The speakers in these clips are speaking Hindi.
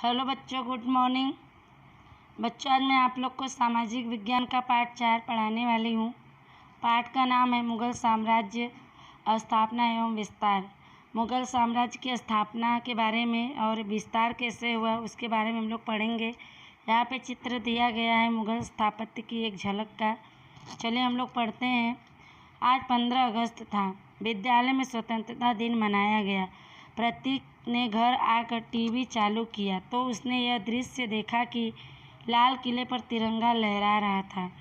हेलो बच्चों, गुड मॉर्निंग। बच्चों, आज मैं आप लोग को सामाजिक विज्ञान का पाठ 4 पढ़ाने वाली हूँ। पाठ का नाम है मुगल साम्राज्य, स्थापना एवं विस्तार। मुगल साम्राज्य की स्थापना के बारे में और विस्तार कैसे हुआ उसके बारे में हम लोग पढ़ेंगे। यहाँ पे चित्र दिया गया है मुगल स्थापत्य की एक झलक का। चलिए हम लोग पढ़ते हैं। आज 15 अगस्त था। विद्यालय में स्वतंत्रता दिन मनाया गया। प्रतीक ने घर आकर टीवी चालू किया तो उसने यह दृश्य देखा कि लाल किले पर तिरंगा लहरा रहा था।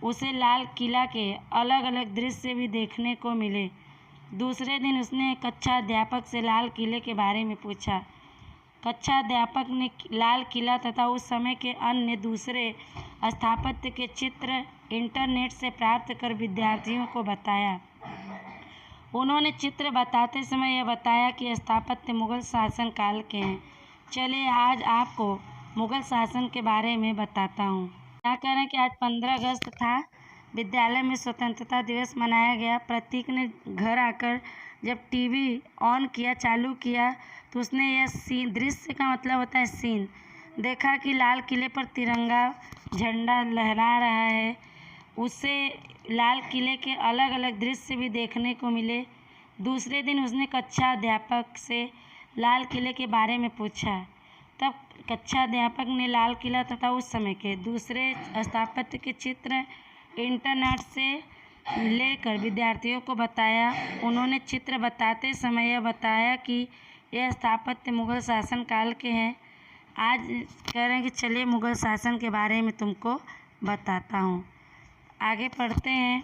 उसे लाल किला के अलग अलग दृश्य भी देखने को मिले। दूसरे दिन उसने कक्षा अध्यापक से लाल किले के बारे में पूछा। कक्षा अध्यापक ने लाल किला तथा उस समय के अन्य दूसरे स्थापत्य के चित्र इंटरनेट से प्राप्त कर विद्यार्थियों को बताया। उन्होंने चित्र बताते समय यह बताया कि स्थापत्य मुगल शासन काल के हैं। चलिए आज आपको मुगल शासन के बारे में बताता हूँ। क्या कह रहे हैं कि आज 15 अगस्त था। विद्यालय में स्वतंत्रता दिवस मनाया गया। प्रतीक ने घर आकर जब टीवी ऑन किया, चालू किया, तो उसने यह सीन, दृश्य का मतलब होता है सीन, देखा कि लाल किले पर तिरंगा झंडा लहरा रहा है। उसे लाल किले के अलग अलग दृश्य भी देखने को मिले। दूसरे दिन उसने कक्षा अध्यापक से लाल किले के बारे में पूछा। तब कक्षा अध्यापक ने लाल किला तथा उस समय के दूसरे स्थापत्य के चित्र इंटरनेट से लेकर विद्यार्थियों को बताया। उन्होंने चित्र बताते समय यह बताया कि यह स्थापत्य मुगल शासन काल के हैं। आज कह रहे हैं कि चलिए मुगल शासन के बारे में तुमको बताता हूँ। आगे पढ़ते हैं।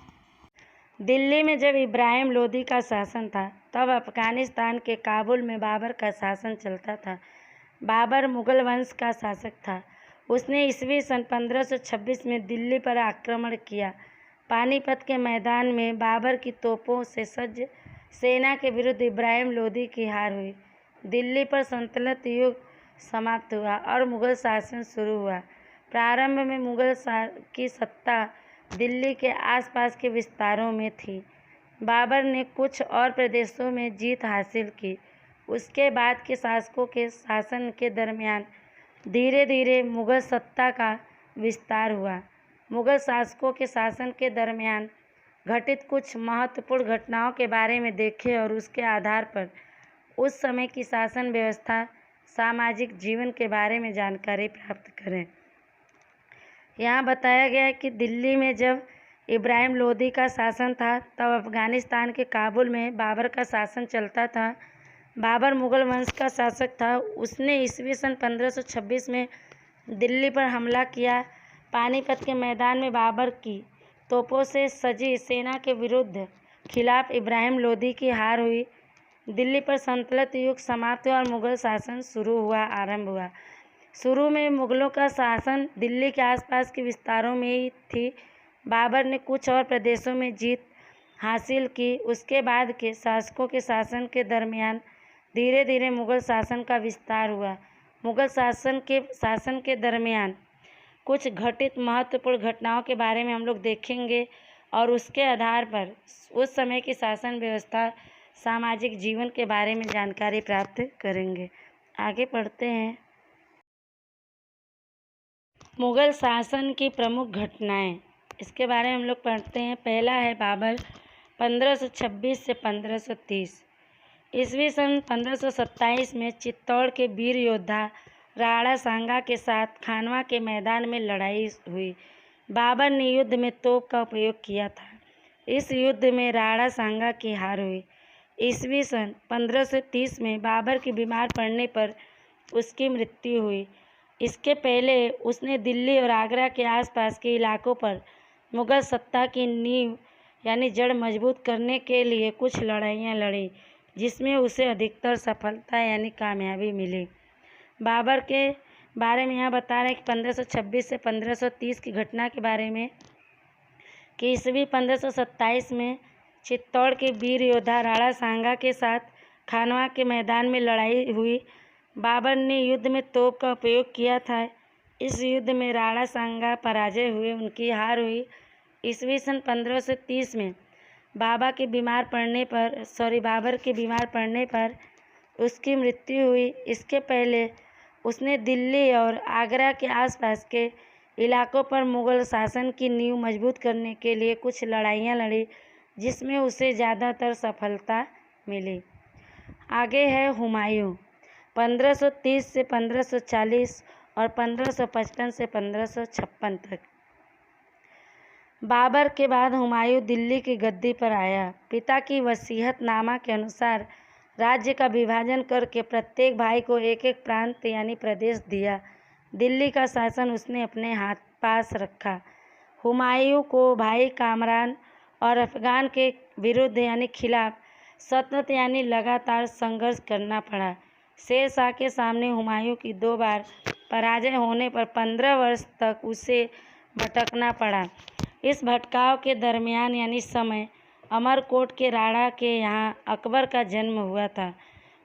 दिल्ली में जब इब्राहिम लोदी का शासन था तब अफ़गानिस्तान के काबुल में बाबर का शासन चलता था। बाबर मुगल वंश का शासक था। उसने ईस्वी सन 1526 में दिल्ली पर आक्रमण किया। पानीपत के मैदान में बाबर की तोपों से सज्ज सेना के विरुद्ध इब्राहिम लोदी की हार हुई। दिल्ली पर सल्तनत युग समाप्त हुआ और मुगल शासन शुरू हुआ। प्रारंभ में मुगल की सत्ता दिल्ली के आसपास के विस्तारों में थी। बाबर ने कुछ और प्रदेशों में जीत हासिल की। उसके बाद के शासकों के शासन के दरमियान धीरे धीरे मुगल सत्ता का विस्तार हुआ। मुगल शासकों के शासन के दरमियान घटित कुछ महत्वपूर्ण घटनाओं के बारे में देखें और उसके आधार पर उस समय की शासन व्यवस्था, सामाजिक जीवन के बारे में जानकारी प्राप्त करें। यहाँ बताया गया है कि दिल्ली में जब इब्राहिम लोदी का शासन था तब अफ़गानिस्तान के काबुल में बाबर का शासन चलता था। बाबर मुगल वंश का शासक था। उसने ईस्वी सन 1526 में दिल्ली पर हमला किया। पानीपत के मैदान में बाबर की तोपों से सजी सेना के विरुद्ध खिलाफ इब्राहिम लोदी की हार हुई। दिल्ली पर सल्तनत युग समाप्त हुआ और मुगल शासन आरंभ हुआ। शुरू में मुगलों का शासन दिल्ली के आसपास के विस्तारों में ही थी। बाबर ने कुछ और प्रदेशों में जीत हासिल की। उसके बाद के शासकों के शासन के दरमियान धीरे धीरे मुगल शासन का विस्तार हुआ। मुगल शासन के दरमियान कुछ घटित महत्वपूर्ण घटनाओं के बारे में हम लोग देखेंगे और उसके आधार पर उस समय की शासन व्यवस्था, सामाजिक जीवन के बारे में जानकारी प्राप्त करेंगे। आगे पढ़ते हैं। मुगल शासन की प्रमुख घटनाएं, इसके बारे में हम लोग पढ़ते हैं। पहला है बाबर 1526 से 1530। ईस्वी सन 1527 में चित्तौड़ के वीर योद्धा राणा सांगा के साथ खानवा के मैदान में लड़ाई हुई। बाबर ने युद्ध में तोप का उपयोग किया था। इस युद्ध में राणा सांगा की हार हुई। ईस्वी सन 1530 में बाबर के बीमार पड़ने पर उसकी मृत्यु हुई। इसके पहले उसने दिल्ली और आगरा के आसपास के इलाकों पर मुगल सत्ता की नींव यानी जड़ मजबूत करने के लिए कुछ लड़ाइयाँ लड़ी, जिसमें उसे अधिकतर सफलता यानी कामयाबी मिली। बाबर के बारे में यहाँ बता रहे हैं कि 1526 से 1530 की घटना के बारे में कि ईस्वी 1527 में चित्तौड़ के वीर योद्धा राणा सांगा के साथ खानवा के मैदान में लड़ाई हुई। बाबर ने युद्ध में तोप का उपयोग किया था। इस युद्ध में राणा सांगा पराजय हुए, उनकी हार हुई। ईस्वी सन 1530 में बाबर के बीमार पड़ने पर उसकी मृत्यु हुई। इसके पहले उसने दिल्ली और आगरा के आसपास के इलाकों पर मुग़ल शासन की नींव मजबूत करने के लिए कुछ लड़ाइयाँ लड़ी, जिसमें उसे ज़्यादातर सफलता मिली। आगे है हुमायूं, 1530 से 1540 और 1555 से 1556 तक। बाबर के बाद हुमायूं दिल्ली की गद्दी पर आया। पिता की वसीयतनामा के अनुसार राज्य का विभाजन करके प्रत्येक भाई को एक एक प्रांत यानी प्रदेश दिया। दिल्ली का शासन उसने अपने पास रखा। हुमायूं को भाई कामरान और अफगान के विरुद्ध यानी खिलाफ सतत यानी लगातार संघर्ष करना पड़ा। शेर शाह के सामने हुमायूं की 2 बार पराजय होने पर 15 वर्ष तक उसे भटकना पड़ा। इस भटकाव के दरमियान यानी समय अमरकोट के राणा के यहाँ अकबर का जन्म हुआ था।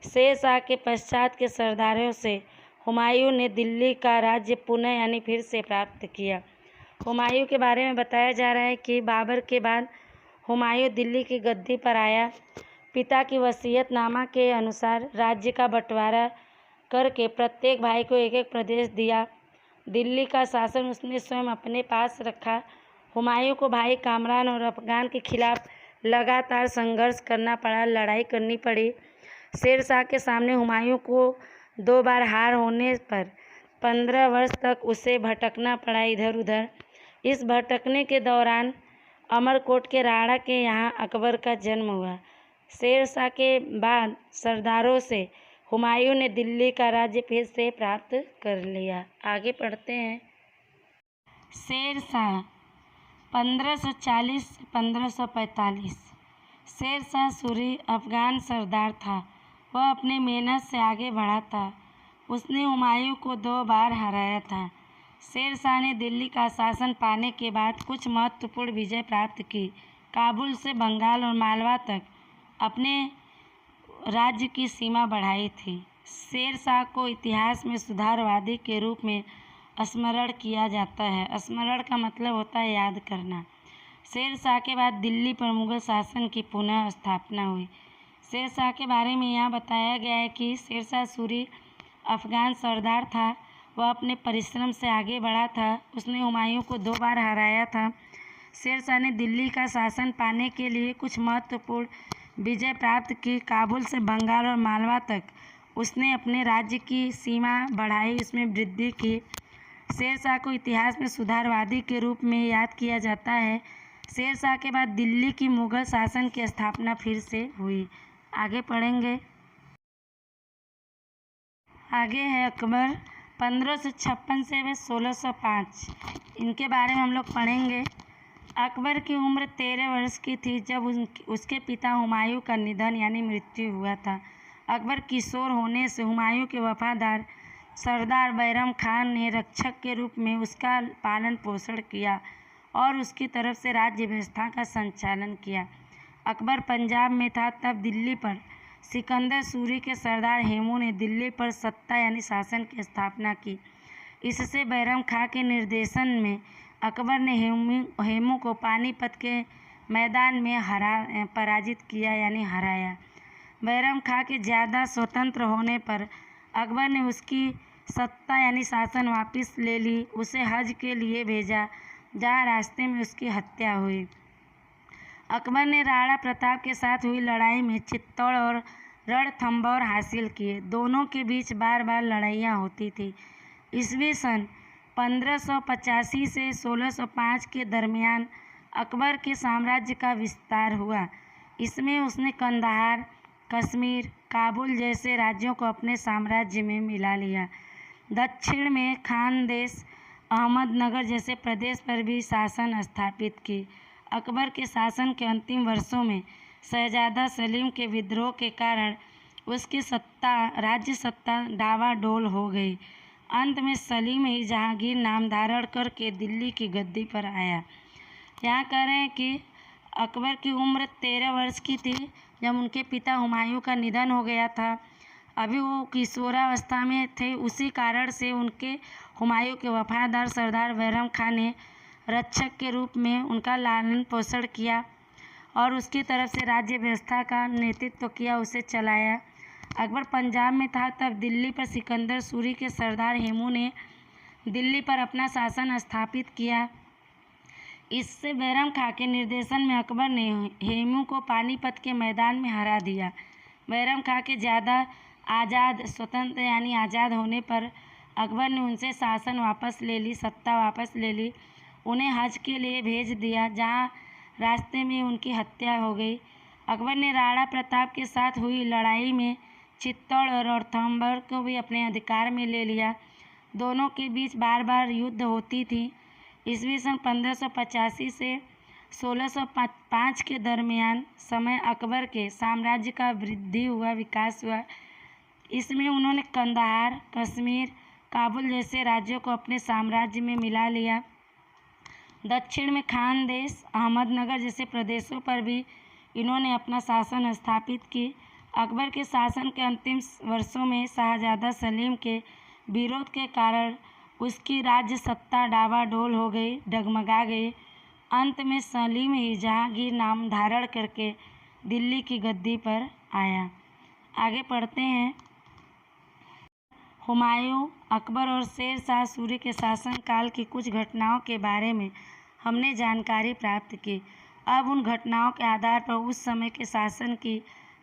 शेर शाह के पश्चात के सरदारों से हुमायूं ने दिल्ली का राज्य पुनः यानी फिर से प्राप्त किया। हुमायूं के बारे में बताया जा रहा है कि बाबर के बाद हुमायूं दिल्ली की गद्दी पर आया। पिता की वसीयतनामा के अनुसार राज्य का बंटवारा करके प्रत्येक भाई को एक एक प्रदेश दिया। दिल्ली का शासन उसने स्वयं अपने पास रखा। हुमायूं को भाई कामरान और अफगान के खिलाफ लगातार संघर्ष करना पड़ा, लड़ाई करनी पड़ी। शेर शाह के सामने हुमायूं को 2 बार हार होने पर 15 वर्ष तक उसे भटकना पड़ा इधर उधर। इस भटकने के दौरान अमरकोट के राणा के यहाँ अकबर का जन्म हुआ। शेर शाह के बाद सरदारों से हुमायूं ने दिल्ली का राज्य फिर से प्राप्त कर लिया। आगे पढ़ते हैं। शेर शाह 1540 से 1545। शेर शाह सूरी अफगान सरदार था। वह अपने मेहनत से आगे बढ़ा था। उसने हुमायूं को 2 बार हराया था। शेर शाह ने दिल्ली का शासन पाने के बाद कुछ महत्वपूर्ण विजय प्राप्त की। काबुल से बंगाल और मालवा तक अपने राज्य की सीमा बढ़ाई थी। शेर शाह को इतिहास में सुधारवादी के रूप में स्मरण किया जाता है। स्मरण का मतलब होता है याद करना। शेर शाह के बाद दिल्ली पर मुग़ल शासन की पुनः स्थापना हुई। शेर शाह के बारे में यहाँ बताया गया है कि शेर शाह सूरी अफगान सरदार था। वह अपने परिश्रम से आगे बढ़ा था। उसने हुमायूं को 2 बार हराया था। शेर शाह ने दिल्ली का शासन पाने के लिए कुछ महत्वपूर्ण विजय प्राप्त की। काबुल से बंगाल और मालवा तक उसने अपने राज्य की सीमा बढ़ाई, उसमें वृद्धि की। शेर शाह को इतिहास में सुधारवादी के रूप में याद किया जाता है। शेर शाह के बाद दिल्ली की मुग़ल शासन की स्थापना फिर से हुई। आगे पढ़ेंगे। आगे है अकबर, 1556 से 1605। इनके बारे में हम लोग पढ़ेंगे। अकबर की उम्र 13 वर्ष की थी जब उसके पिता हुमायूं का निधन यानी मृत्यु हुआ था। अकबर किशोर होने से हुमायूं के वफादार सरदार बैरम खान ने रक्षक के रूप में उसका पालन पोषण किया और उसकी तरफ से राज्य व्यवस्था का संचालन किया। अकबर पंजाब में था तब दिल्ली पर सिकंदर सूरी के सरदार हेमू ने दिल्ली पर सत्ता यानी शासन की स्थापना की। इससे बैरम खां के निर्देशन में अकबर ने हेमू को पानीपत के मैदान में पराजित किया यानी हराया। बैरम खां के ज़्यादा स्वतंत्र होने पर अकबर ने उसकी सत्ता यानी शासन वापस ले ली। उसे हज के लिए भेजा, जहाँ रास्ते में उसकी हत्या हुई। अकबर ने राणा प्रताप के साथ हुई लड़ाई में चित्तौड़ और रणथंभौर हासिल किए। दोनों के बीच बार बार लड़ाइयाँ होती थी। ईस्वी सन 1585 से 1605 के दरमियान अकबर के साम्राज्य का विस्तार हुआ। इसमें उसने कंधार, कश्मीर, काबुल जैसे राज्यों को अपने साम्राज्य में मिला लिया। दक्षिण में खानदेश, अहमदनगर जैसे प्रदेश पर भी शासन स्थापित की। अकबर के शासन के अंतिम वर्षों में शहजादा सलीम के विद्रोह के कारण उसकी राज्य सत्ता डावाडोल हो गई। अंत में सलीम ही जहांगीर नाम धारण करके दिल्ली की गद्दी पर आया। यहाँ कह रहे हैं कि अकबर की उम्र 13 वर्ष की थी जब उनके पिता हुमायूं का निधन हो गया था। अभी वो किशोरावस्था में थे। उसी कारण से उनके हुमायूं के वफादार सरदार बैरम खां ने रक्षक के रूप में उनका लालन पोषण किया और उसकी तरफ से राज्य व्यवस्था का नेतृत्व किया, उसे चलाया। अकबर पंजाब में था तब दिल्ली पर सिकंदर सूरी के सरदार हेमू ने दिल्ली पर अपना शासन स्थापित किया। इससे बैरम खां के निर्देशन में अकबर ने हेमू को पानीपत के मैदान में हरा दिया। बैरम खां के ज़्यादा स्वतंत्र यानी आज़ाद होने पर अकबर ने उनसे शासन वापस ले ली, सत्ता वापस ले ली। उन्हें हज के लिए भेज दिया, जहाँ रास्ते में उनकी हत्या हो गई। अकबर ने राणा प्रताप के साथ हुई लड़ाई में चित्तौड़ और रणथंभौर को भी अपने अधिकार में ले लिया। दोनों के बीच बार बार युद्ध होती थी। ईस्वी सन 1585 से 1605 के दरमियान समय अकबर के साम्राज्य का विकास हुआ। इसमें उन्होंने कंधार, कश्मीर, काबुल जैसे राज्यों को अपने साम्राज्य में मिला लिया। दक्षिण में खानदेश, अहमदनगर जैसे प्रदेशों पर भी इन्होंने अपना शासन स्थापित की। अकबर के शासन के अंतिम वर्षों में शाहजादा सलीम के विरोध के कारण उसकी राज्य सत्ता डावाडोल हो गई, डगमगा गई। अंत में सलीम ही जहांगीर नाम धारण करके दिल्ली की गद्दी पर आया। आगे पढ़ते हैं। हुमायूं, अकबर और शेर शाह सूरी के शासनकाल की कुछ घटनाओं के बारे में हमने जानकारी प्राप्त की। अब उन घटनाओं के आधार पर उस समय के शासन की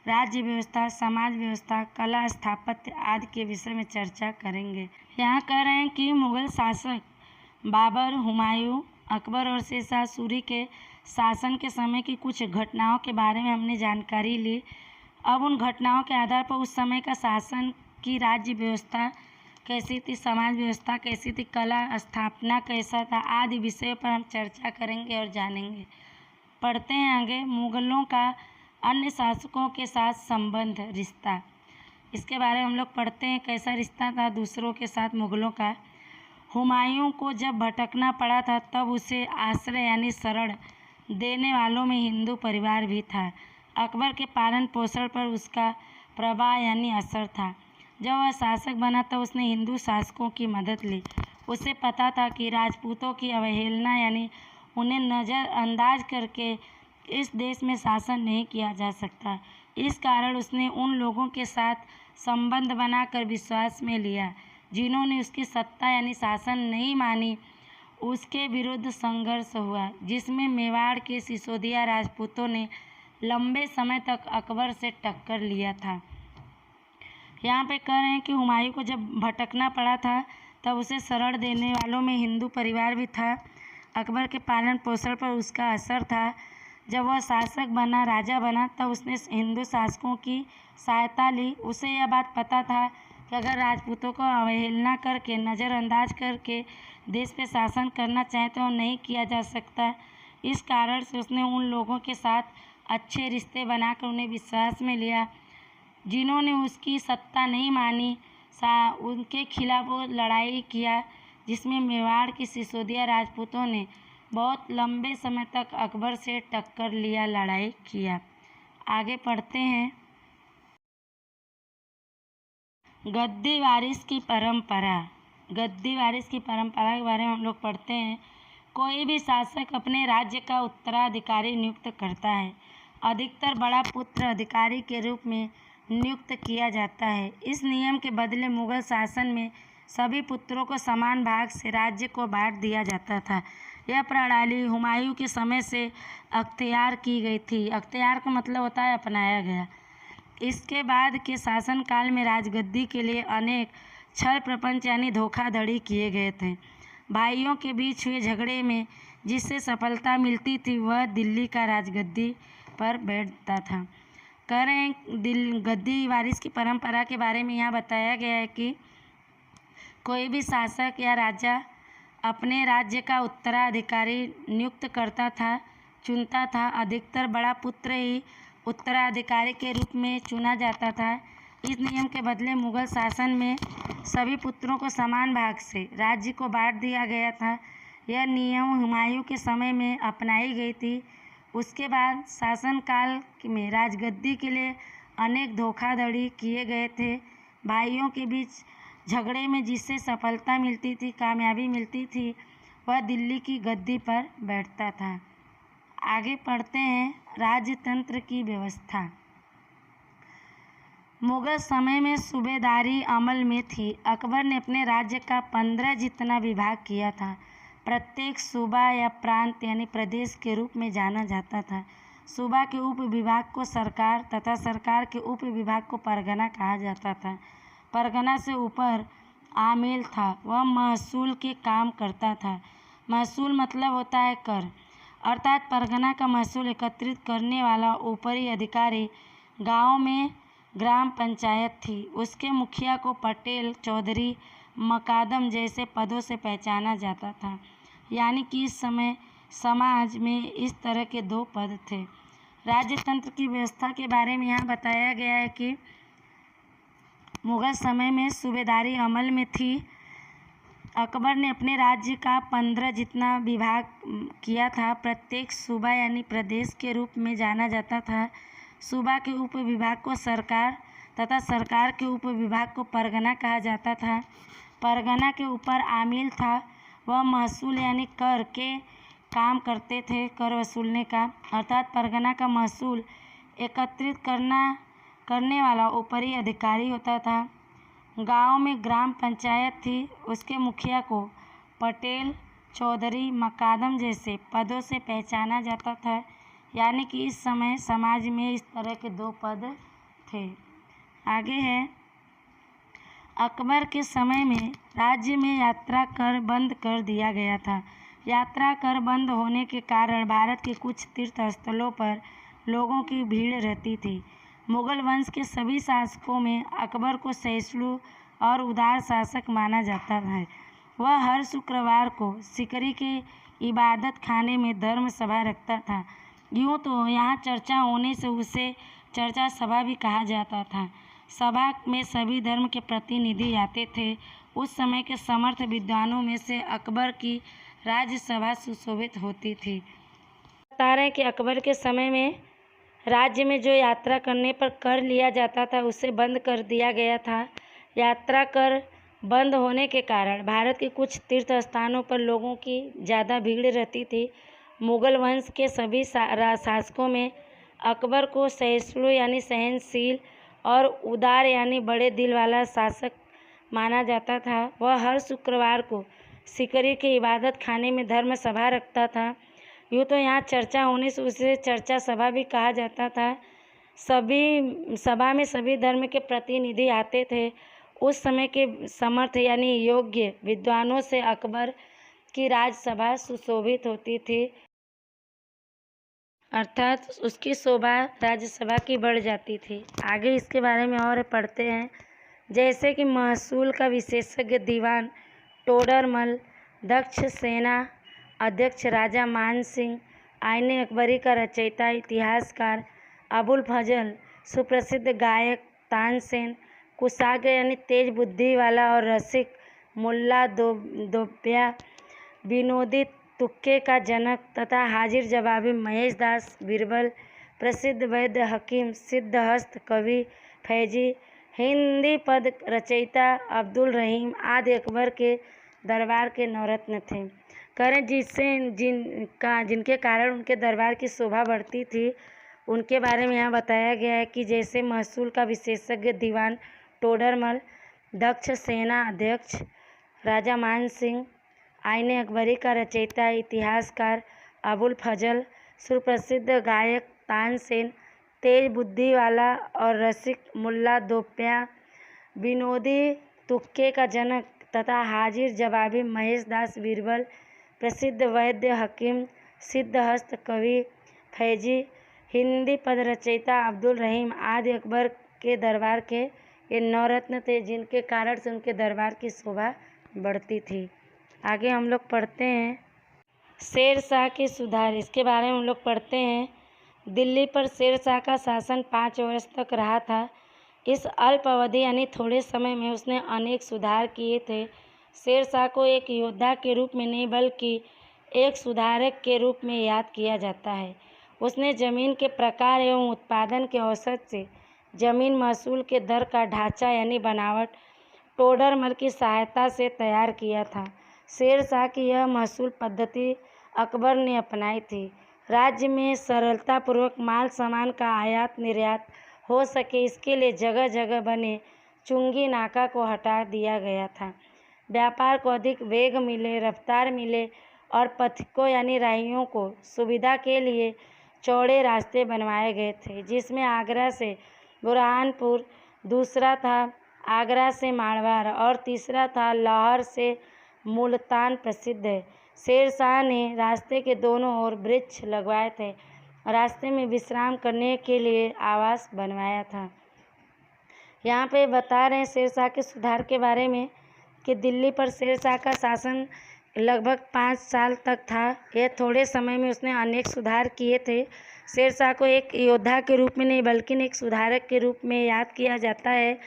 राज्य व्यवस्था, समाज व्यवस्था, कला, स्थापत्य आदि के विषय में चर्चा करेंगे। यहाँ कह रहे हैं कि मुगल शासक बाबर, हुमायूं, अकबर और शेर शाह सूरी के शासन के समय की कुछ घटनाओं के बारे में हमने जानकारी ली। अब उन घटनाओं के आधार पर उस समय का शासन की राज्य व्यवस्था कैसी थी, समाज व्यवस्था कैसी थी, कला स्थापना कैसा था आदि विषयों पर हम चर्चा करेंगे और जानेंगे। पढ़ते हैं आगे। मुगलों का अन्य शासकों के साथ संबंध, रिश्ता, इसके बारे में हम लोग पढ़ते हैं। कैसा रिश्ता था दूसरों के साथ मुगलों का। हुमायूं को जब भटकना पड़ा था तब उसे आश्रय यानी शरण देने वालों में हिंदू परिवार भी था। अकबर के पालन पोषण पर उसका प्रभाव यानी असर था। जब वह शासक बना तो उसने हिंदू शासकों की मदद ली। उसे पता था कि राजपूतों की अवहेलना यानी उन्हें नज़रअंदाज करके इस देश में शासन नहीं किया जा सकता। इस कारण उसने उन लोगों के साथ संबंध बनाकर विश्वास में लिया जिन्होंने उसकी सत्ता यानी शासन नहीं मानी। उसके विरुद्ध संघर्ष हुआ, जिसमें मेवाड़ के सिसोदिया राजपूतों ने लंबे समय तक अकबर से टक्कर लिया था। यहाँ पे कह रहे हैं कि हुमायूं को जब भटकना पड़ा था तब उसे शरण देने वालों में हिंदू परिवार भी था। अकबर के पालन पोषण पर उसका असर था। जब वह शासक बना, राजा बना, तब उसने हिंदू शासकों की सहायता ली। उसे यह बात पता था कि अगर राजपूतों को अवहेलना करके, नज़रअंदाज करके देश पे शासन करना चाहे तो नहीं किया जा सकता। इस कारण से उसने उन लोगों के साथ अच्छे रिश्ते बनाकर उन्हें विश्वास में लिया जिन्होंने उसकी सत्ता नहीं मानी। उनके खिलाफ वो लड़ाई किया, जिसमें मेवाड़ की सिसोदिया राजपूतों ने बहुत लंबे समय तक अकबर से टक्कर लिया, लड़ाई किया। आगे पढ़ते हैं। गद्दी वारिस की परंपरा। गद्दी वारिस की परंपरा के बारे में हम लोग पढ़ते हैं। कोई भी शासक अपने राज्य का उत्तराधिकारी नियुक्त करता है। अधिकतर बड़ा पुत्र अधिकारी के रूप में नियुक्त किया जाता है। इस नियम के बदले मुगल शासन में सभी पुत्रों को समान भाग से राज्य को बांट दिया जाता था। यह प्रणाली हुमायूं के समय से अख्तियार की गई थी। अख्तियार का मतलब होता है अपनाया गया। इसके बाद के शासनकाल में राजगद्दी के लिए अनेक छल प्रपंच यानी धोखाधड़ी किए गए थे। भाइयों के बीच हुए झगड़े में जिससे सफलता मिलती थी वह दिल्ली का राजगद्दी पर बैठता था। कह रहे हैं गद्दी वारिस की परंपरा के बारे में यहाँ बताया गया है कि कोई भी शासक या राजा अपने राज्य का उत्तराधिकारी नियुक्त करता था, चुनता था। अधिकतर बड़ा पुत्र ही उत्तराधिकारी के रूप में चुना जाता था। इस नियम के बदले मुगल शासन में सभी पुत्रों को समान भाग से राज्य को बांट दिया गया था। यह नियम हुमायूं के समय में अपनाई गई थी। उसके बाद शासनकाल में राजगद्दी के लिए अनेक धोखाधड़ी किए गए थे। भाइयों के बीच झगड़े में जिससे सफलता मिलती थी, कामयाबी मिलती थी, वह दिल्ली की गद्दी पर बैठता था। आगे पढ़ते हैं। राजतंत्र की व्यवस्था। मुगल समय में सूबेदारी अमल में थी। अकबर ने अपने राज्य का 15 जितना विभाग किया था। प्रत्येक सूबा या प्रांत यानी प्रदेश के रूप में जाना जाता था। सूबा के उप विभाग को सरकार तथा सरकार के उप विभाग को परगना कहा जाता था। परगना से ऊपर आमिल था, वह महसूल के काम करता था। महसूल मतलब होता है कर, अर्थात परगना का महसूल एकत्रित करने वाला ऊपरी अधिकारी। गाँव में ग्राम पंचायत थी, उसके मुखिया को पटेल, चौधरी, मकादम जैसे पदों से पहचाना जाता था। यानी कि इस समय समाज में इस तरह के 2 पद थे। राज्यतंत्र की व्यवस्था के बारे में यहाँ बताया गया है कि मुगल समय में सूबेदारी अमल में थी। अकबर ने अपने राज्य का 15 जितना विभाग किया था। प्रत्येक सूबा यानी प्रदेश के रूप में जाना जाता था। सूबा के उप विभाग को सरकार तथा सरकार के उप विभाग को परगना कहा जाता था। परगना के ऊपर आमिल था, वह महसूल यानी कर के काम करते थे, कर वसूलने का, अर्थात परगना का महसूल एकत्रित करने वाला ऊपरी अधिकारी होता था। गांव में ग्राम पंचायत थी, उसके मुखिया को पटेल, चौधरी, मकादम जैसे पदों से पहचाना जाता था। यानी कि इस समय समाज में इस तरह के 2 पद थे। आगे है, अकबर के समय में राज्य में यात्रा कर बंद कर दिया गया था। यात्रा कर बंद होने के कारण भारत के कुछ तीर्थ स्थलों पर लोगों की भीड़ रहती थी। मुगल वंश के सभी शासकों में अकबर को सहिष्णु और उदार शासक माना जाता है। वह हर शुक्रवार को सिकरी के इबादत खाने में धर्म सभा रखता था। यूँ तो यहाँ चर्चा होने से उसे चर्चा सभा भी कहा जाता था। सभा में सभी धर्म के प्रतिनिधि आते थे। उस समय के समर्थ विद्वानों में से अकबर की राज्यसभा सुशोभित होती थी। बता रहे हैं कि अकबर के समय में राज्य में जो यात्रा करने पर कर लिया जाता था उसे बंद कर दिया गया था। यात्रा कर बंद होने के कारण भारत के कुछ तीर्थ स्थानों पर लोगों की ज़्यादा भीड़ रहती थी। मुगल वंश के सभी शासकों में अकबर को सहिष्णु यानी सहनशील और उदार यानी बड़े दिल वाला शासक माना जाता था। वह हर शुक्रवार को सिकरी के इबादत खाने में धर्म सभा रखता था। यूँ तो यहाँ चर्चा होने से उसे चर्चा सभा भी कहा जाता था। सभी सभा में सभी धर्म के प्रतिनिधि आते थे। उस समय के समर्थ यानी योग्य विद्वानों से अकबर की राजसभा सुशोभित होती थी, अर्थात उसकी शोभा राज्यसभा की बढ़ जाती थी। आगे इसके बारे में और पढ़ते हैं। जैसे कि महसूल का विशेषज्ञ दीवान टोडरमल, दक्ष सेना अध्यक्ष राजा मान सिंह, आईने अकबरी का रचयिता इतिहासकार अबुल फजल, सुप्रसिद्ध गायक तानसेन, कुशाग्र यानी तेज बुद्धि वाला और रसिक मुल्ला दोप्या, विनोदी तुक्के का जनक तथा हाजिर जवाबी महेश दास बीरबल, प्रसिद्ध वैद्य हकीम सिद्धहस्त कवि फैजी, हिंदी पद रचयिता अब्दुल रहीम आदि अकबर के दरबार के नवरत्न थे। करें जिनके कारण उनके दरबार की शोभा बढ़ती थी, उनके बारे में यहाँ बताया गया है कि जैसे महसूल का विशेषज्ञ दीवान टोडरमल, दक्ष सेना अध्यक्ष राजा मान सिंह, आईने अकबरी का रचयिता इतिहासकार अबुल फजल, सुप्रसिद्ध गायक तानसेन, तेज बुद्धि वाला और रसिक मुल्ला दोप्या, विनोदी तुक्के का जनक तथा हाजिर जवाबी महेश दास बीरबल, प्रसिद्ध वैद्य हकीम सिद्धहस्त कवि फैजी, हिंदी पद रचयिता अब्दुल रहीम आदि अकबर के दरबार के ये नवरत्न थे, जिनके कारण से उनके दरबार की शोभा बढ़ती थी। आगे हम लोग पढ़ते हैं शेर शाह के सुधार। इसके बारे में हम लोग पढ़ते हैं। दिल्ली पर शेर शाह का शासन 5 वर्ष तक रहा था। इस अल्प अवधि यानी थोड़े समय में उसने अनेक सुधार किए थे। शेर शाह को एक योद्धा के रूप में नहीं बल्कि एक सुधारक के रूप में याद किया जाता है। उसने ज़मीन के प्रकार एवं उत्पादन के औसत से ज़मीन महसूल के दर का ढांचा यानी बनावट टोडरमल की सहायता से तैयार किया था। शेर शाह की यह महसूल पद्धति अकबर ने अपनाई थी। राज्य में सरलतापूर्वक माल सामान का आयात निर्यात हो सके इसके लिए जगह जगह बने चुंगी नाका को हटा दिया गया था। व्यापार को अधिक वेग मिले, रफ्तार मिले और पथिकों यानी राहियों को सुविधा के लिए चौड़े रास्ते बनवाए गए थे, जिसमें आगरा से बुरहानपुर, दूसरा था आगरा से मारवाड़ और तीसरा था लाहौर से मुल्तान प्रसिद्ध है। शेर शाह ने रास्ते के दोनों ओर वृक्ष लगवाए थे, रास्ते में विश्राम करने के लिए आवास बनवाया था। यहाँ पे बता रहे हैं शेर शाह के सुधार के बारे में कि दिल्ली पर शेर शाह का शासन लगभग 5 साल तक था। यह थोड़े समय में उसने अनेक सुधार किए थे। शेर शाह को एक योद्धा के रूप में नहीं बल्कि एक सुधारक के रूप में याद किया जाता है।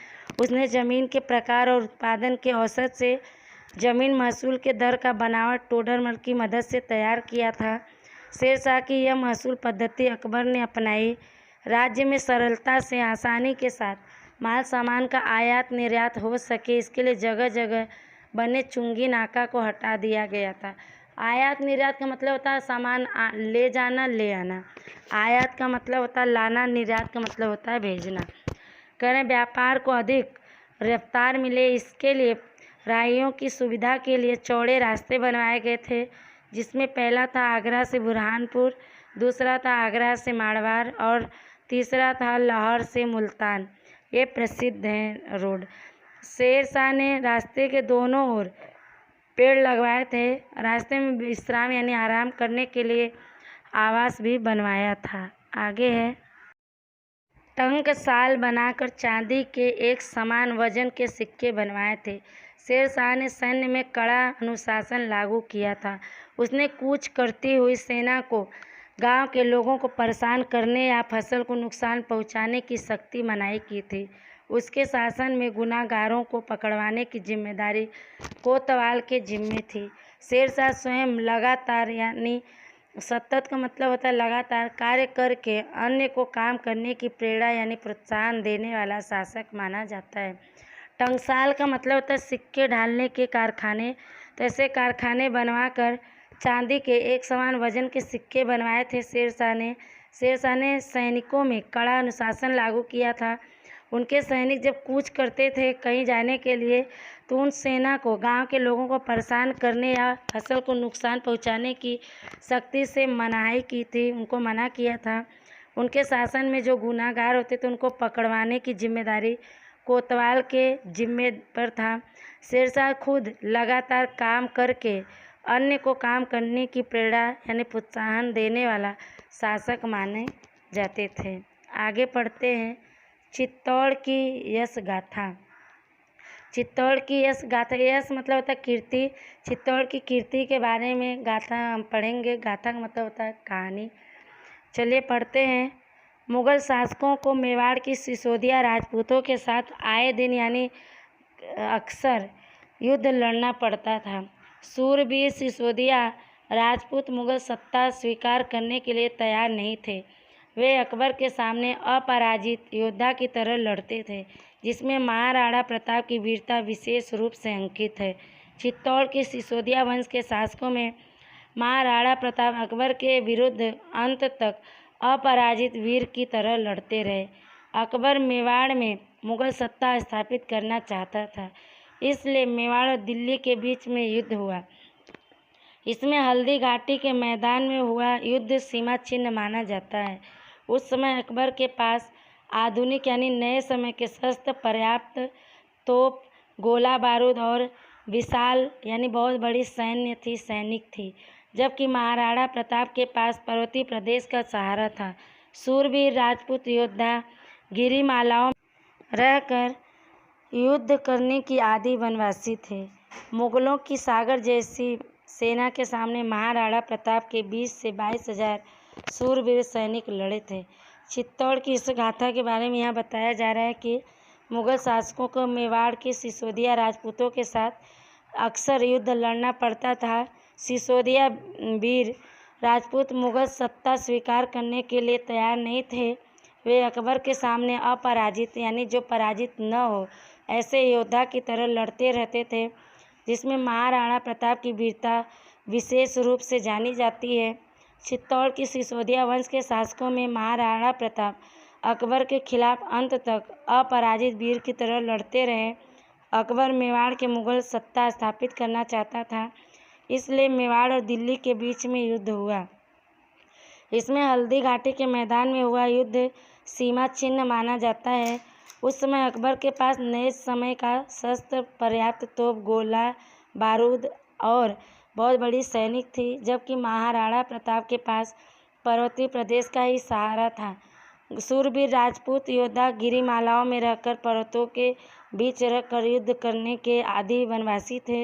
उसने ज़मीन के प्रकार और उत्पादन के औसत से ज़मीन महसूल के दर का बनावट टोडरमल की मदद से तैयार किया था। शेर शाह की यह महसूल पद्धति अकबर ने अपनाई। राज्य में सरलता से आसानी के साथ माल सामान का आयात निर्यात हो सके इसके लिए जगह जगह बने चुंगी नाका को हटा दिया गया था। आयात निर्यात का मतलब होता है सामान ले जाना ले आना। आयात का मतलब होता है लाना, निर्यात का मतलब होता है भेजना। कह रहे व्यापार को अधिक रफ्तार मिले इसके लिए राहियों की सुविधा के लिए चौड़े रास्ते बनवाए गए थे, जिसमें पहला था आगरा से बुरहानपुर, दूसरा था आगरा से मारवाड़ और तीसरा था लाहौर से मुल्तान। ये प्रसिद्ध हैं रोड। शेर शाह ने रास्ते के दोनों ओर पेड़ लगवाए थे। रास्ते में विश्राम यानी आराम करने के लिए आवास भी बनवाया था। आगे है टंकसाल बनाकर चांदी के एक समान वजन के सिक्के बनवाए थे। शेर शाह ने सैन्य में कड़ा अनुशासन लागू किया था। उसने कूच करती हुई सेना को गांव के लोगों को परेशान करने या फसल को नुकसान पहुंचाने की सख्ती मनाही की थी। उसके शासन में गुनाहगारों को पकड़वाने की जिम्मेदारी कोतवाल के जिम्मे थी। शेर शाह स्वयं लगातार यानी सतत का मतलब होता है लगातार कार्य करके अन्य को काम करने की प्रेरणा यानी प्रोत्साहन देने वाला शासक माना जाता है। टंकसाल का मतलब होता है सिक्के ढालने के कारखाने। तो ऐसे कारखाने बनवाकर चांदी के एक समान वजन के सिक्के बनवाए थे शेर शाह ने सैनिकों में कड़ा अनुशासन लागू किया था। उनके सैनिक जब कूच करते थे कहीं जाने के लिए तो उन सेना को गांव के लोगों को परेशान करने या फसल को नुकसान पहुंचाने की सख्ती से मनाही की थी, उनको मना किया था। उनके शासन में जो गुनाहगार होते थे उनको पकड़वाने की जिम्मेदारी कोतवाल के जिम्मे पर था। शेर शाह खुद लगातार काम करके अन्य को काम करने की प्रेरणा यानी प्रोत्साहन देने वाला शासक माने जाते थे। आगे पढ़ते हैं चित्तौड़ की यश गाथा। चित्तौड़ की यश गाथा, यश मतलब होता है कीर्ति। चित्तौड़ की कीर्ति के बारे में गाथा हम पढ़ेंगे। गाथा का मतलब होता है कहानी। चलिए पढ़ते हैं। मुग़ल शासकों को मेवाड़ की सिसोदिया राजपूतों के साथ आए दिन यानी अक्सर युद्ध लड़ना पड़ता था। सूरवीर सिसोदिया राजपूत मुग़ल सत्ता स्वीकार करने के लिए तैयार नहीं थे। वे अकबर के सामने अपराजित योद्धा की तरह लड़ते थे, जिसमें महाराणा प्रताप की वीरता विशेष रूप से अंकित है। चित्तौड़ के सिसोदिया वंश के शासकों में महाराणा प्रताप अकबर के विरुद्ध अंत तक अपराजित वीर की तरह लड़ते रहे। अकबर मेवाड़ में मुग़ल सत्ता स्थापित करना चाहता था, इसलिए मेवाड़ और दिल्ली के बीच में युद्ध हुआ। इसमें हल्दी घाटी के मैदान में हुआ युद्ध सीमा चिन्ह माना जाता है। उस समय अकबर के पास आधुनिक यानी नए समय के शस्त्र, पर्याप्त तोप, गोला बारूद और विशाल यानी बहुत बड़ी सैनिक थी, जबकि महाराणा प्रताप के पास पर्वतीय प्रदेश का सहारा था। सूरवीर राजपूत योद्धा गिरिमालाओं में रहकर युद्ध करने की आदी वनवासी थे। मुग़लों की सागर जैसी सेना के सामने महाराणा प्रताप के 20 से 22 हज़ार सूरवीर सैनिक लड़े थे। चित्तौड़ की इस गाथा के बारे में यहाँ बताया जा रहा है कि मुग़ल शासकों को मेवाड़ के सिसोदिया राजपूतों के साथ अक्सर युद्ध लड़ना पड़ता था। सिसोदिया वीर राजपूत मुग़ल सत्ता स्वीकार करने के लिए तैयार नहीं थे। वे अकबर के सामने अपराजित यानी जो पराजित न हो ऐसे योद्धा की तरह लड़ते रहते थे, जिसमें महाराणा प्रताप की वीरता विशेष रूप से जानी जाती है। चित्तौड़ की सिसोदिया वंश के शासकों में महाराणा प्रताप अकबर के खिलाफ अंत तक अपराजित वीर की तरह लड़ते रहे। अकबर मेवाड़ के मुगल सत्ता स्थापित करना चाहता था, इसलिए मेवाड़ और दिल्ली के बीच में युद्ध हुआ। इसमें हल्दी घाटी के मैदान में हुआ युद्ध सीमा चिन्ह माना जाता है। उस समय अकबर के पास नए समय का शस्त्र, पर्याप्त तोप, गोला बारूद और बहुत बड़ी सैनिक थी, जबकि महाराणा प्रताप के पास पर्वतीय प्रदेश का ही सहारा था। शूरवीर राजपूत योद्धा गिरिमालाओं में रहकर पर्वतों के बीच रहकर युद्ध करने के आदी वनवासी थे।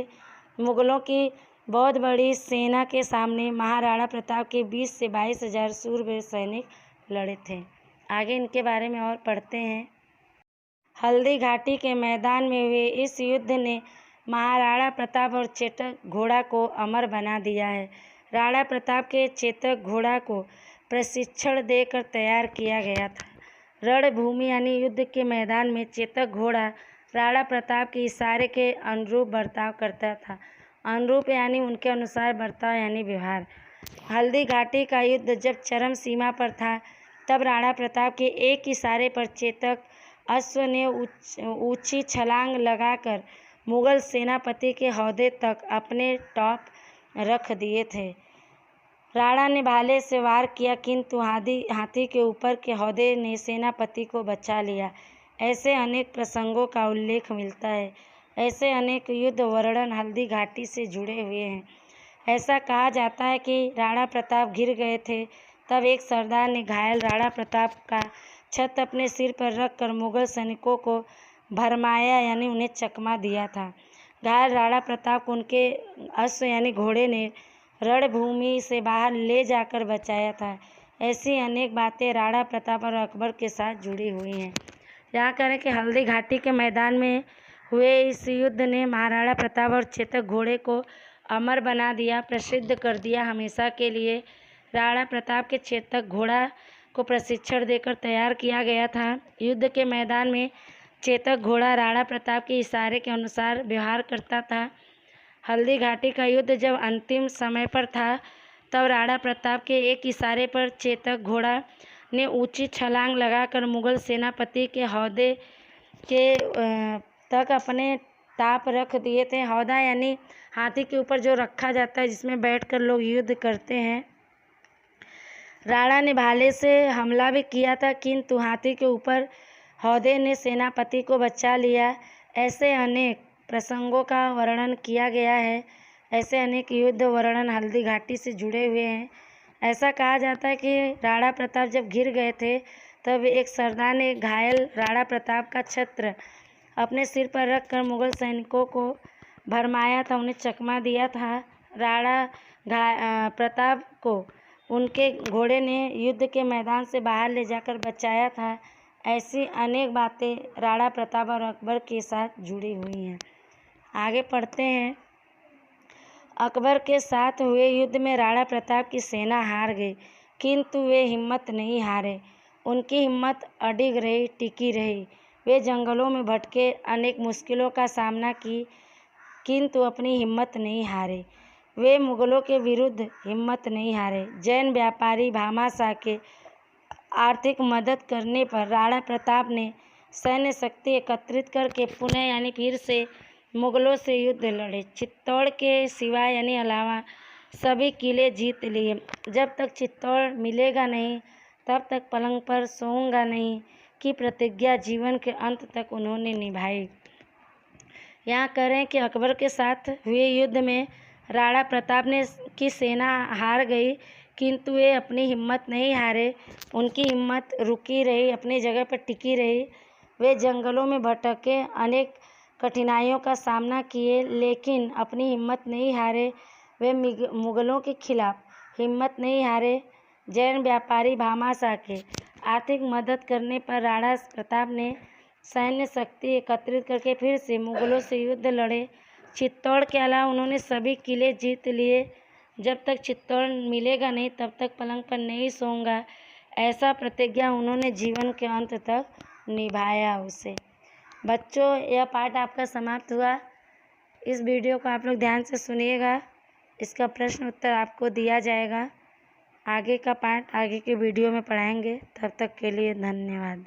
मुगलों की बहुत बड़ी सेना के सामने महाराणा प्रताप के 20 से 22 हजार शूरवीर सैनिक लड़े थे। आगे इनके बारे में और पढ़ते हैं। हल्दी घाटी के मैदान में हुए इस युद्ध ने महाराणा प्रताप और चेतक घोड़ा को अमर बना दिया है। राणा प्रताप के चेतक घोड़ा को प्रशिक्षण देकर तैयार किया गया था। रणभूमि यानी युद्ध के मैदान में चेतक घोड़ा राणा प्रताप के इशारे के अनुरूप बर्ताव करता था। अनुरूप यानी उनके अनुसार बर्ताव यानी व्यवहार। हल्दी घाटी का युद्ध जब चरम सीमा पर था, तब राणा प्रताप के एक इशारे पर चेतक अश्व ने ऊंची छलांग लगाकर मुगल सेनापति के हौदे तक अपने टॉप रख दिए थे। राणा ने भाले से वार किया, किंतु हाथी के ऊपर के हौदे ने सेनापति को बचा लिया। ऐसे अनेक प्रसंगों का उल्लेख मिलता है। ऐसे अनेक युद्ध वर्णन हल्दी घाटी से जुड़े हुए हैं। ऐसा कहा जाता है कि राणा प्रताप गिर गए थे, तब एक सरदार ने घायल राणा प्रताप का छत अपने सिर पर रखकर मुगल सैनिकों को भरमाया यानी उन्हें चकमा दिया था। घायल राणा प्रताप को उनके अश्व यानी घोड़े ने रणभूमि से बाहर ले जाकर बचाया था। ऐसी अनेक बातें राणा प्रताप और अकबर के साथ जुड़ी हुई हैं। यहाँ करें कि हल्दी घाटी के मैदान में हुए इस युद्ध ने महाराणा प्रताप और चेतक घोड़े को अमर बना दिया, प्रसिद्ध कर दिया हमेशा के लिए। राणा प्रताप के चेतक घोड़ा को प्रशिक्षण देकर तैयार किया गया था। युद्ध के मैदान में चेतक घोड़ा राणा प्रताप के इशारे के अनुसार व्यवहार करता था। हल्दी घाटी का युद्ध जब अंतिम समय पर था, तब राणा प्रताप के एक इशारे पर चेतक घोड़ा ने ऊंची छलांग लगाकर मुगल सेनापति के हौदे के तक अपने टाप रख दिए थे। हौदा यानी हाथी के ऊपर जो रखा जाता है, जिसमें बैठकर लोग युद्ध करते हैं। राणा ने भाले से हमला भी किया था, किंतु हाथी के ऊपर हौदे ने सेनापति को बचा लिया। ऐसे अनेक प्रसंगों का वर्णन किया गया है। ऐसे अनेक युद्ध वर्णन हल्दी घाटी से जुड़े हुए हैं। ऐसा कहा जाता है कि राणा प्रताप जब गिर गए थे, तब एक सरदार ने घायल राणा प्रताप का छत्र अपने सिर पर रखकर मुगल सैनिकों को भरमाया था, उन्हें चकमा दिया था। राणा प्रताप को उनके घोड़े ने युद्ध के मैदान से बाहर ले जाकर बचाया था। ऐसी अनेक बातें राणा प्रताप और अकबर के साथ जुड़ी हुई हैं। आगे पढ़ते हैं। अकबर के साथ हुए युद्ध में राणा प्रताप की सेना हार गई, किंतु वे हिम्मत नहीं हारे। उनकी हिम्मत अडिग रही, टिकी रही। वे जंगलों में भटके, अनेक मुश्किलों का सामना की, किंतु अपनी हिम्मत नहीं हारे। वे मुगलों के विरुद्ध हिम्मत नहीं हारे। जैन व्यापारी भामाशाह के आर्थिक मदद करने पर राणा प्रताप ने सैन्य शक्ति एकत्रित करके पुनः यानी फिर से मुगलों से युद्ध लड़े। चित्तौड़ के सिवाय यानी अलावा सभी किले जीत लिए। जब तक चित्तौड़ मिलेगा नहीं, तब तक पलंग पर सोऊंगा नहीं की प्रतिज्ञा जीवन के अंत तक उन्होंने निभाई। यहाँ करें कि अकबर के साथ हुए युद्ध में राणा प्रताप की सेना हार गई, किंतु वे अपनी हिम्मत नहीं हारे। उनकी हिम्मत रुकी रही, अपनी जगह पर टिकी रही। वे जंगलों में भटके, अनेक कठिनाइयों का सामना किए, लेकिन अपनी हिम्मत नहीं हारे। वे मुगलों के खिलाफ हिम्मत नहीं हारे। जैन व्यापारी भामाशाह के आर्थिक मदद करने पर राणा प्रताप ने सैन्य शक्ति एकत्रित करके फिर से मुगलों से युद्ध लड़े। चित्तौड़ के अलावा उन्होंने सभी किले जीत लिए। जब तक चित्तौड़ मिलेगा नहीं, तब तक पलंग पर नहीं सोऊंगा, ऐसा प्रतिज्ञा उन्होंने जीवन के अंत तक निभाया उसे। बच्चों, यह पाठ आपका समाप्त हुआ। इस वीडियो को आप लोग ध्यान से सुनिएगा। इसका प्रश्न उत्तर आपको दिया जाएगा। आगे का पार्ट आगे के वीडियो में पढ़ाएंगे। तब तक के लिए धन्यवाद।